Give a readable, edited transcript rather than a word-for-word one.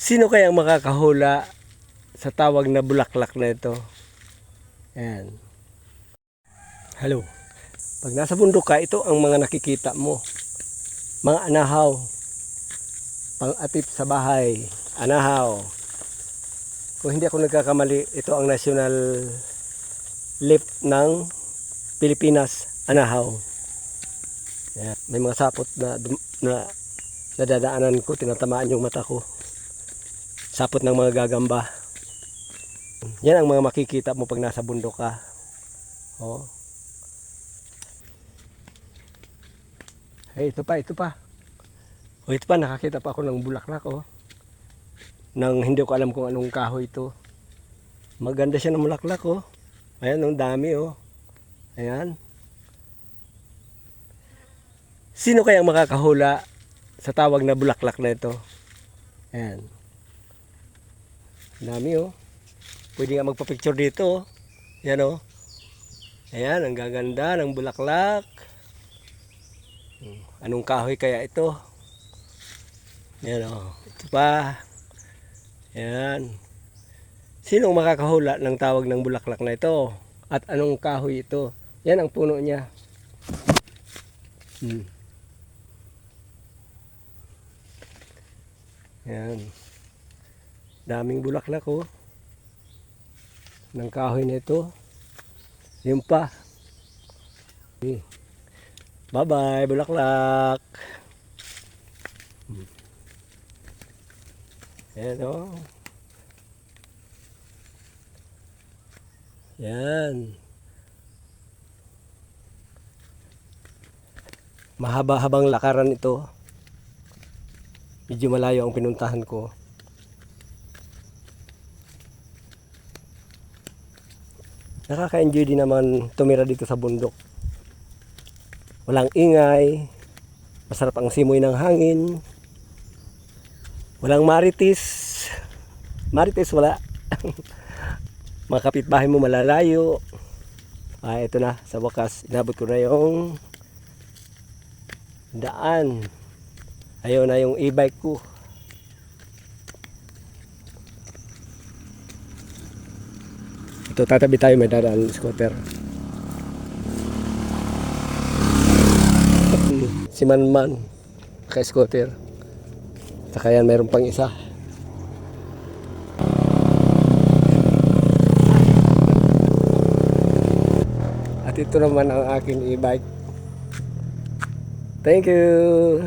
Sino kayang makakahula sa tawag na bulaklak na ito? Ayan. Hello. Pag nasa bundok ka, ito ang mga nakikita mo. Mga anahaw. Pang-atip sa bahay. Anahaw. Kung hindi ako nagkakamali, ito ang national leaf ng Pilipinas. Anahaw. Ayan. May mga sapot na nadadaanan ko, tinatamaan yung mata ko. Sapot ng mga gagamba. Yan ang mga makikita mo pag nasa bundok ka. Oh. Hey, ito pa. Oh, ito pa, nakakita pa ako ng bulaklak, oh. Nang hindi ko alam kung anong kahoy ito. Maganda siya ng bulaklak, oh. Ayan, ang dami, oh. Ayan. Sino kayang makakahula sa tawag na bulaklak na ito? Ayan. Dami, oh. Pwede nga magpa-picture dito, oh. Yan, oh. Ayan, ang gaganda ng bulaklak. Anong kahoy kaya ito? Yan, oh. Ito pa. Ayan. Sino ang makakahula ng tawag ng bulaklak na ito? At anong kahoy ito? Yan ang puno niya. Yan. Daming bulaklak, oh. Ng kahoy na ito. Yun pa. Okay. Bye-bye, bulaklak. Ayan, oh. Yan. Mahaba-habang lakaran ito. Medyo malayo ang pinuntahan ko. Nakaka-enjoy din naman tumira dito sa bundok. Walang ingay. Masarap ang simoy ng hangin. Walang marites. Marites wala. Mga kapitbahay mo malalayo. Ito na, sa wakas inabot ko na yung daan. Ayaw na yung e-bike ko. Ito, tatabi tayo, may dadaan scooter. Si Manman kay scooter. Saka yan, mayroon pang isa. At ito naman ang aking e-bike. Thank you.